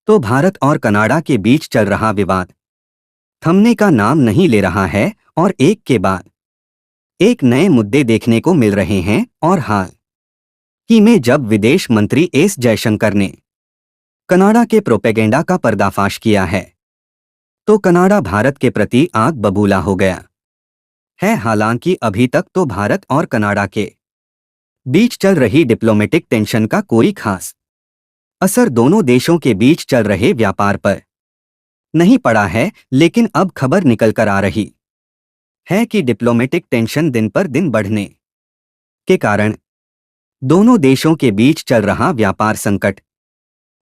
तो भारत और कनाडा के बीच चल रहा विवाद थमने का नाम नहीं ले रहा है और एक के बाद एक नए मुद्दे देखने को मिल रहे हैं। और हाल ही में जब विदेश मंत्री एस जयशंकर ने कनाडा के प्रोपेगेंडा का पर्दाफाश किया है तो कनाडा भारत के प्रति आग बबूला हो गया है। हालांकि अभी तक तो भारत और कनाडा के बीच चल रही डिप्लोमेटिक टेंशन का कोई खास असर दोनों देशों के बीच चल रहे व्यापार पर नहीं पड़ा है, लेकिन अब खबर निकल कर आ रही है कि डिप्लोमेटिक टेंशन दिन पर दिन बढ़ने के कारण दोनों देशों के बीच चल रहा व्यापार संकट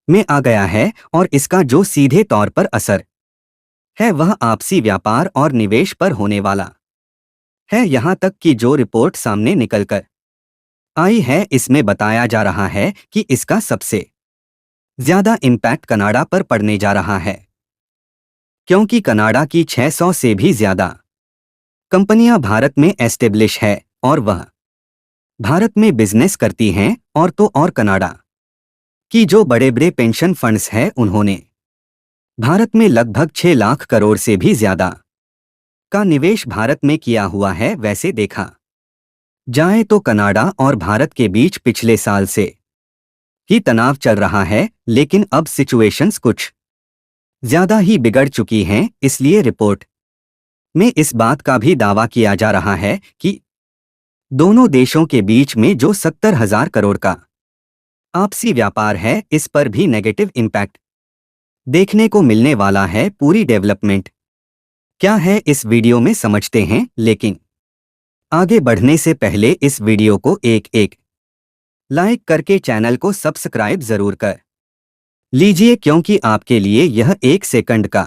में आ गया है और इसका जो सीधे तौर पर असर है वह आपसी व्यापार और निवेश पर होने वाला है। यहां तक कि जो रिपोर्ट सामने निकलकर आई है इसमें बताया जा रहा है कि इसका सबसे ज्यादा इम्पैक्ट कनाडा पर पड़ने जा रहा है, क्योंकि कनाडा की 600 से भी ज्यादा कंपनियां भारत में एस्टेब्लिश है और वह भारत में बिजनेस करती हैं। और तो और कनाडा की जो बड़े बड़े पेंशन फंड्स हैं उन्होंने भारत में लगभग 6 लाख करोड़ से भी ज्यादा का निवेश भारत में किया हुआ है। वैसे देखा जाए तो कनाडा और भारत के बीच पिछले साल से ही तनाव चल रहा है, लेकिन अब सिचुएशंस कुछ ज्यादा ही बिगड़ चुकी हैं। इसलिए रिपोर्ट में इस बात का भी दावा किया जा रहा है कि दोनों देशों के बीच में जो 70,000 करोड़ का आपसी व्यापार है इस पर भी नेगेटिव इम्पैक्ट देखने को मिलने वाला है। पूरी डेवलपमेंट क्या है इस वीडियो में समझते हैं, लेकिन आगे बढ़ने से पहले इस वीडियो को एक लाइक करके चैनल को सब्सक्राइब जरूर कर लीजिए, क्योंकि आपके लिए यह 1 सेकंड का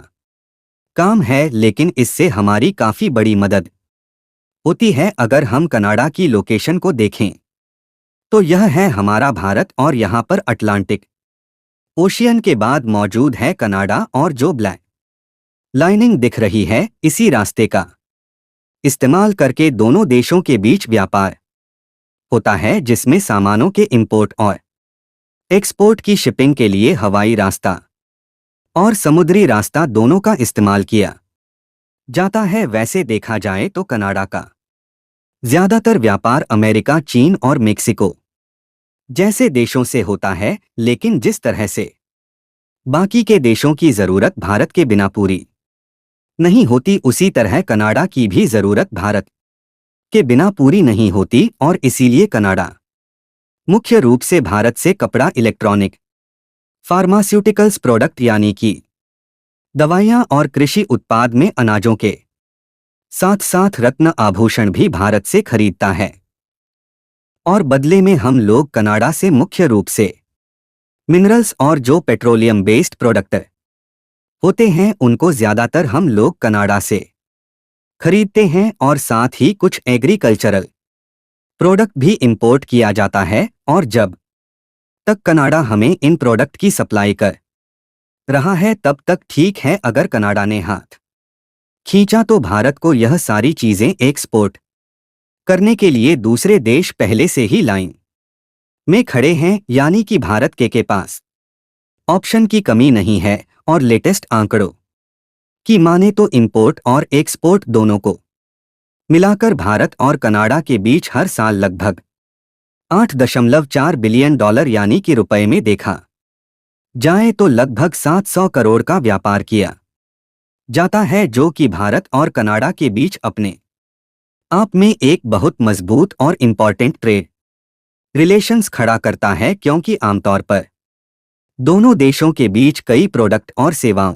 काम है, लेकिन इससे हमारी काफी बड़ी मदद होती है। अगर हम कनाडा की लोकेशन को देखें तो यह है हमारा भारत और यहाँ पर अटलांटिक ओशियन के बाद मौजूद है कनाडा, और जो ब्लैक लाइनिंग दिख रही है इसी रास्ते का इस्तेमाल करके दोनों देशों के बीच व्यापार होता है, जिसमें सामानों के इंपोर्ट और एक्सपोर्ट की शिपिंग के लिए हवाई रास्ता और समुद्री रास्ता दोनों का इस्तेमाल किया जाता है। वैसे देखा जाए तो कनाडा का ज्यादातर व्यापार अमेरिका, चीन और मेक्सिको जैसे देशों से होता है, लेकिन जिस तरह से बाकी के देशों की जरूरत भारत के बिना पूरी नहीं होती, उसी तरह कनाडा की भी जरूरत भारत के बिना पूरी नहीं होती। और इसीलिए कनाडा मुख्य रूप से भारत से कपड़ा, इलेक्ट्रॉनिक, फार्मास्यूटिकल्स प्रोडक्ट यानी कि दवाइयां और कृषि उत्पाद में अनाजों के साथ साथ रत्न आभूषण भी भारत से खरीदता है। और बदले में हम लोग कनाडा से मुख्य रूप से मिनरल्स और जो पेट्रोलियम बेस्ड प्रोडक्ट होते हैं उनको ज्यादातर हम लोग कनाडा से खरीदते हैं, और साथ ही कुछ एग्रीकल्चरल प्रोडक्ट भी इंपोर्ट किया जाता है। और जब तक कनाडा हमें इन प्रोडक्ट की सप्लाई कर रहा है तब तक ठीक है। अगर कनाडा ने हाथ खींचा तो भारत को यह सारी चीजें एक्सपोर्ट करने के लिए दूसरे देश पहले से ही लाइन में खड़े हैं, यानी कि भारत के पास ऑप्शन की कमी नहीं है। और लेटेस्ट आंकड़ों की माने तो इंपोर्ट और एक्सपोर्ट दोनों को मिलाकर भारत और कनाडा के बीच हर साल लगभग 8.4 बिलियन डॉलर यानी कि रुपए में देखा जाए तो लगभग 700 करोड़ का व्यापार किया जाता है, जो कि भारत और कनाडा के बीच अपने आप में एक बहुत मजबूत और इंपॉर्टेंट ट्रेड रिलेशंस खड़ा करता है, क्योंकि आमतौर पर दोनों देशों के बीच कई प्रोडक्ट और सेवाओं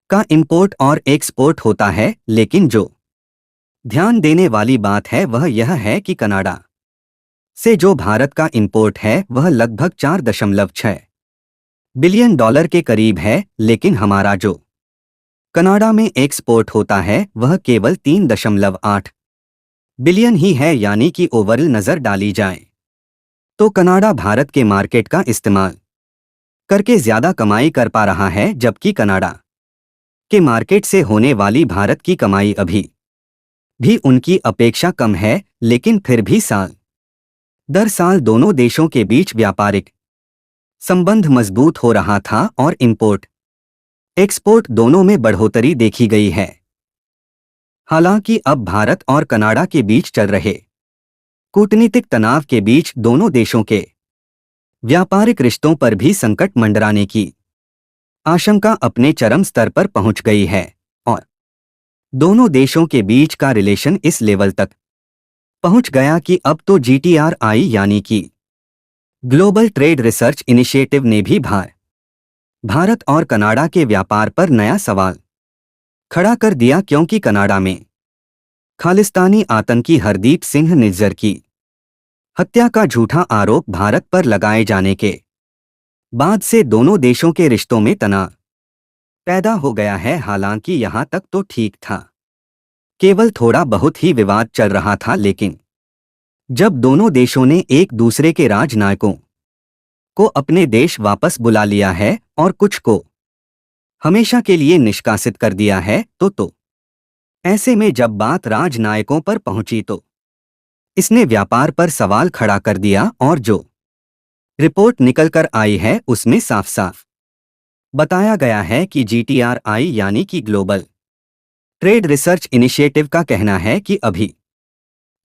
का इंपोर्ट और एक्सपोर्ट होता है। लेकिन जो ध्यान देने वाली बात है वह यह है कि कनाडा से जो भारत का इंपोर्ट है वह लगभग 4.6 बिलियन डॉलर के करीब है, लेकिन हमारा जो कनाडा में एक्सपोर्ट होता है वह केवल 3.8 बिलियन ही है। यानी कि ओवरऑल नजर डाली जाए तो कनाडा भारत के मार्केट का इस्तेमाल करके ज्यादा कमाई कर पा रहा है, जबकि कनाडा के मार्केट से होने वाली भारत की कमाई अभी भी उनकी अपेक्षा कम है। लेकिन फिर भी साल दर साल दोनों देशों के बीच व्यापारिक संबंध मजबूत हो रहा था और इंपोर्ट एक्सपोर्ट दोनों में बढ़ोतरी देखी गई है। हालांकि अब भारत और कनाडा के बीच चल रहे कूटनीतिक तनाव के बीच दोनों देशों के व्यापारिक रिश्तों पर भी संकट मंडराने की आशंका अपने चरम स्तर पर पहुंच गई है और दोनों देशों के बीच का रिलेशन इस लेवल तक पहुंच गया कि अब तो GTRI यानी कि ग्लोबल ट्रेड रिसर्च इनिशिएटिव ने भी भारत और कनाडा के व्यापार पर नया सवाल खड़ा कर दिया, क्योंकि कनाडा में खालिस्तानी आतंकी हरदीप सिंह निज्जर की हत्या का झूठा आरोप भारत पर लगाए जाने के बाद से दोनों देशों के रिश्तों में तनाव पैदा हो गया है। हालांकि यहां तक तो ठीक था, केवल थोड़ा बहुत ही विवाद चल रहा था, लेकिन जब दोनों देशों ने एक दूसरे के राजनायकों को अपने देश वापस बुला लिया है और कुछ को हमेशा के लिए निष्कासित कर दिया है, तो ऐसे में जब बात राजनायकों पर पहुंची तो इसने व्यापार पर सवाल खड़ा कर दिया। और जो रिपोर्ट निकलकर आई है उसमें साफ साफ बताया गया है कि GTRI यानी कि ग्लोबल ट्रेड रिसर्च इनिशिएटिव का कहना है कि अभी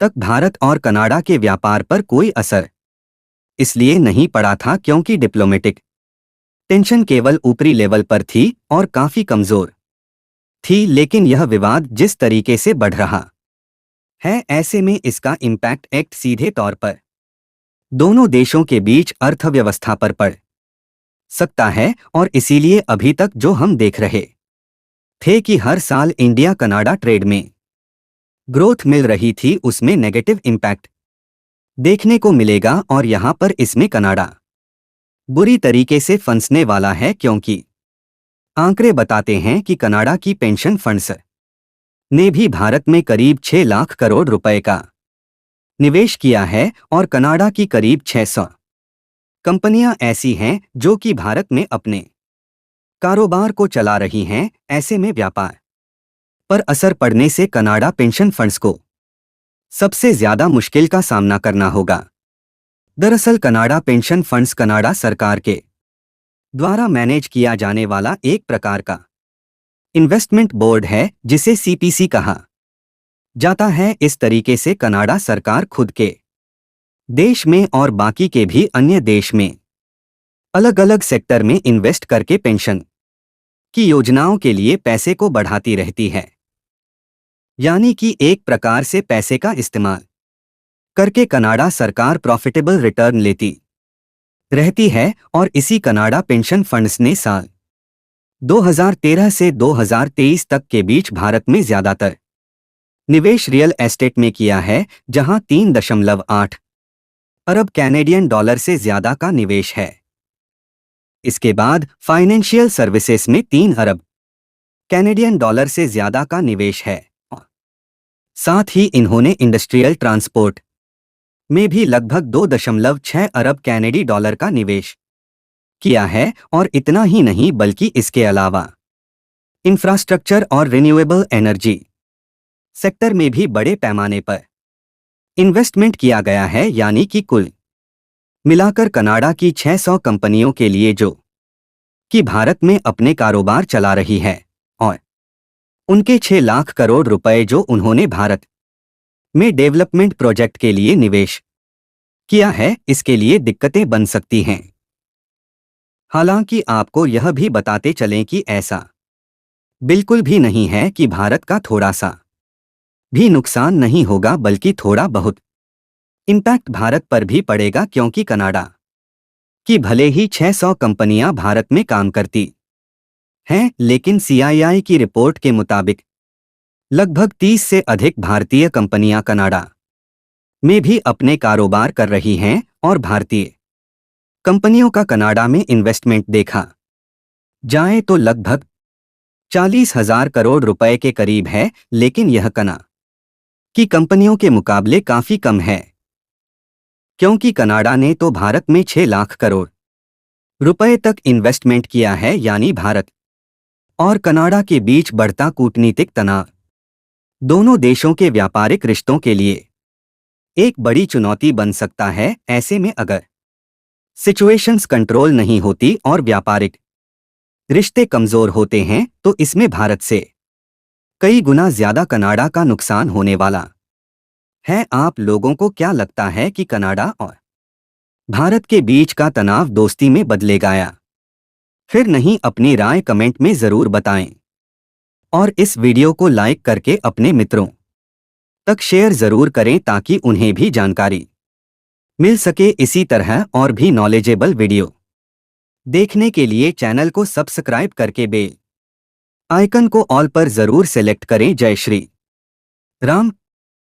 तक भारत और कनाडा के व्यापार पर कोई असर इसलिए नहीं पड़ा था क्योंकि डिप्लोमेटिक टेंशन केवल ऊपरी लेवल पर थी और काफी कमजोर थी, लेकिन यह विवाद जिस तरीके से बढ़ रहा है, ऐसे में इसका इम्पैक्ट एक्ट सीधे तौर पर दोनों देशों के बीच अर्थव्यवस्था पर पड़ सकता है। और इसीलिए अभी तक जो हम देख रहे थे कि हर साल इंडिया कनाडा ट्रेड में ग्रोथ मिल रही थी, उसमें नेगेटिव इम्पैक्ट देखने को मिलेगा। और यहां पर इसमें कनाडा बुरी तरीके से फंसने वाला है, क्योंकि आंकड़े बताते हैं कि कनाडा की पेंशन फंड्स ने भी भारत में करीब 6 लाख करोड़ रुपए का निवेश किया है और कनाडा की करीब 600 कंपनियां ऐसी हैं जो कि भारत में अपने कारोबार को चला रही हैं। ऐसे में व्यापार पर असर पड़ने से कनाडा पेंशन फंड्स को सबसे ज्यादा मुश्किल का सामना करना होगा। दरअसल कनाडा पेंशन फंड्स कनाडा सरकार के द्वारा मैनेज किया जाने वाला एक प्रकार का इन्वेस्टमेंट बोर्ड है, जिसे CPC कहा जाता है। इस तरीके से कनाडा सरकार खुद के देश में और बाकी के भी अन्य देश में अलग अलग सेक्टर में इन्वेस्ट करके पेंशन की योजनाओं के लिए पैसे को बढ़ाती रहती है, यानी कि एक प्रकार से पैसे का इस्तेमाल करके कनाडा सरकार प्रॉफिटेबल रिटर्न लेती रहती है। और इसी कनाडा पेंशन फंड्स ने साल 2013 से 2023 तक के बीच भारत में ज्यादातर निवेश रियल एस्टेट में किया है, जहां 3.8 अरब कैनेडियन डॉलर से ज्यादा का निवेश है। इसके बाद फाइनेंशियल सर्विसेज में 3 अरब कैनेडियन डॉलर से ज्यादा का निवेश है। साथ ही इन्होंने इंडस्ट्रियल ट्रांसपोर्ट में भी लगभग 2.6 अरब कैनेडी डॉलर का निवेश किया है। और इतना ही नहीं, बल्कि इसके अलावा इंफ्रास्ट्रक्चर और रिन्यूएबल एनर्जी सेक्टर में भी बड़े पैमाने पर इन्वेस्टमेंट किया गया है, यानी कि कुल मिलाकर कनाडा की 600 कंपनियों के लिए जो कि भारत में अपने कारोबार चला रही है, और उनके 6 लाख करोड़ रुपए जो उन्होंने भारत में डेवलपमेंट प्रोजेक्ट के लिए निवेश किया है, इसके लिए दिक्कतें बन सकती हैं। हालांकि आपको यह भी बताते चलें कि ऐसा बिल्कुल भी नहीं है कि भारत का थोड़ा सा भी नुकसान नहीं होगा, बल्कि थोड़ा बहुत इम्पैक्ट भारत पर भी पड़ेगा, क्योंकि कनाडा की भले ही 600 कंपनियां भारत में काम करती हैं, लेकिन CII की रिपोर्ट के मुताबिक लगभग 30 से अधिक भारतीय कंपनियां कनाडा में भी अपने कारोबार कर रही हैं। और भारतीय कंपनियों का कनाडा में इन्वेस्टमेंट देखा जाए तो लगभग 40,000 करोड़ रुपए के करीब है, लेकिन यह कनाडा की कंपनियों के मुकाबले काफी कम है, क्योंकि कनाडा ने तो भारत में 6 लाख करोड़ रुपए तक इन्वेस्टमेंट किया है। यानी भारत और कनाडा के बीच बढ़ता कूटनीतिक तनाव दोनों देशों के व्यापारिक रिश्तों के लिए एक बड़ी चुनौती बन सकता है। ऐसे में अगर सिचुएशंस कंट्रोल नहीं होती और व्यापारिक रिश्ते कमजोर होते हैं तो इसमें भारत से कई गुना ज्यादा कनाडा का नुकसान होने वाला है। आप लोगों को क्या लगता है कि कनाडा और भारत के बीच का तनाव दोस्ती में बदलेगा या फिर नहीं? अपनी राय कमेंट में जरूर बताएं और इस वीडियो को लाइक करके अपने मित्रों तक शेयर जरूर करें ताकि उन्हें भी जानकारी मिल सके। इसी तरह और भी नॉलेजेबल वीडियो देखने के लिए चैनल को सब्सक्राइब करके बेल आइकन को ऑल पर जरूर सेलेक्ट करें। जय श्री राम।